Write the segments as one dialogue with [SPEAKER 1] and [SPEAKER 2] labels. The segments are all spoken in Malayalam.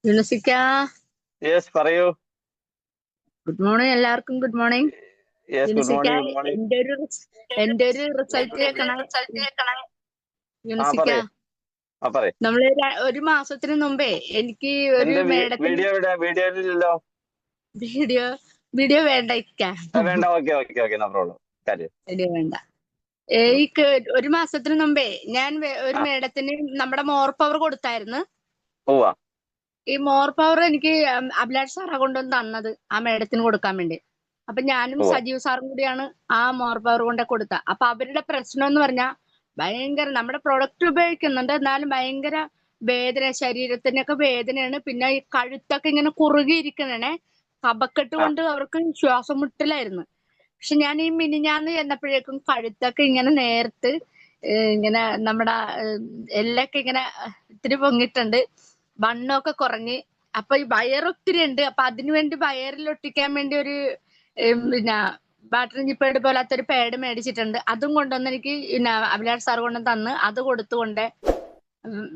[SPEAKER 1] യുനസിക്ക,
[SPEAKER 2] യെസ് പറയൂ.
[SPEAKER 1] Good morning. എല്ലാവർക്കും ഗുഡ് മോർണിംഗ്.
[SPEAKER 2] യെസ് ഗുഡ്
[SPEAKER 1] യുനസിക്ക,
[SPEAKER 2] മോർണിംഗ്. Good morning.
[SPEAKER 1] എന്റെ ഒരു റിസൾട്ട് കേൾക്കണം. യുനസിക്ക,
[SPEAKER 2] പറയ് പറയ്.
[SPEAKER 1] നമ്മള് ഒരു മാസത്തിന് മുമ്പേ എനിക്ക് ഒരു
[SPEAKER 2] എന്റെ
[SPEAKER 1] മേഡത്തിന്
[SPEAKER 2] വീഡിയോയിലല്ലോ.
[SPEAKER 1] വീഡിയോ വീഡിയോ വേണ്ട ഇക്ക,
[SPEAKER 2] വേണ്ട. Okay okay okay, no problem. കാര്യം
[SPEAKER 1] വീഡിയോ വേണ്ട. ഈ ഒരു മാസത്തിന് മുമ്പേ ഞാൻ ഒരു മേഡത്തിന് നമ്മുടെ മോർ പവർ കൊടുത്തായിരുന്നു.
[SPEAKER 2] പോവാ.
[SPEAKER 1] ഈ മോർ പവർ എനിക്ക് അഭിലാഷ് സാറാ കൊണ്ടുവന്ന് തന്നത് ആ മേഡത്തിന് കൊടുക്കാൻ വേണ്ടി. അപ്പൊ ഞാനും സജീവ് സാറും കൂടിയാണ് ആ മോർ പവർ കൊണ്ട് കൊടുത്ത. അപ്പൊ അവരുടെ പ്രശ്നം എന്ന് പറഞ്ഞാൽ ഭയങ്കര, നമ്മുടെ പ്രൊഡക്റ്റ് ഉപയോഗിക്കുന്നുണ്ട്, എന്നാലും ഭയങ്കര വേദന, ശരീരത്തിനൊക്കെ വേദനയാണ്. പിന്നെ ഈ കഴുത്തൊക്കെ ഇങ്ങനെ കുറുകിയിരിക്കണേ, കഫക്കെട്ട് കൊണ്ട് അവർക്ക് ശ്വാസം മുട്ടലായിരുന്നു. പക്ഷെ ഞാൻ ഈ മിനിഞ്ഞാന്ന് ചെന്നപ്പോഴേക്കും കഴുത്തൊക്കെ ഇങ്ങനെ നേർത്ത് ഇങ്ങനെ നമ്മുടെ എല്ലൊക്കെ ഇങ്ങനെ ഇത്തിരി പൊങ്ങിയിട്ടുണ്ട്, വണ്ണമൊക്കെ കുറഞ്ഞ്. അപ്പൊ ഈ വയറൊത്തിരി ഉണ്ട്. അപ്പൊ അതിനു വേണ്ടി വയറിലൊട്ടിക്കാൻ വേണ്ടി ഒരു പിന്നെ ബാറ്ററി ജിപ്പേഡ് പോലത്തെ ഒരു പാഡ് മേടിച്ചിട്ടുണ്ട്. അതും കൊണ്ടുവന്ന് എനിക്ക് അഭിലാഷ് സാർ കൊണ്ടുവന്ന് തന്ന് അത് കൊടുത്തുകൊണ്ട്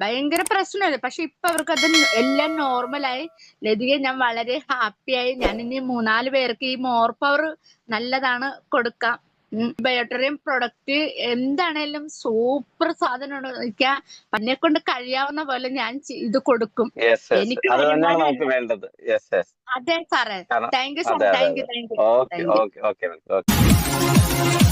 [SPEAKER 1] ഭയങ്കര പ്രശ്നമല്ലേ. പക്ഷെ ഇപ്പൊ അവർക്ക് അത് എല്ലാം നോർമലായി. ലതികെ, ഞാൻ വളരെ ഹാപ്പിയായി. ഞാൻ ഇനി 3-4 പേർക്ക് ഈ മോർ പവർ നല്ലതാണ് കൊടുക്കാം. ബയോട്ടറിയം പ്രൊഡക്റ്റ് എന്താണേലും സൂപ്പർ സാധനമാണ്. എനിക്ക് എന്നെ കൊണ്ട് കഴിയാവുന്ന പോലെ ഞാൻ ഇത് കൊടുക്കും. എനിക്ക്
[SPEAKER 2] അത് തന്നെയാണ് നമുക്ക്
[SPEAKER 1] വരുമാനം.
[SPEAKER 2] വേണ്ടത്. യെസ്.
[SPEAKER 1] അതെ സാറേ, താങ്ക് യു സാർ,
[SPEAKER 2] അതെ അതെ
[SPEAKER 1] താങ്ക് യു
[SPEAKER 2] അതെ.
[SPEAKER 1] Thank you
[SPEAKER 2] okay
[SPEAKER 1] thank you.
[SPEAKER 2] Okay okay okay.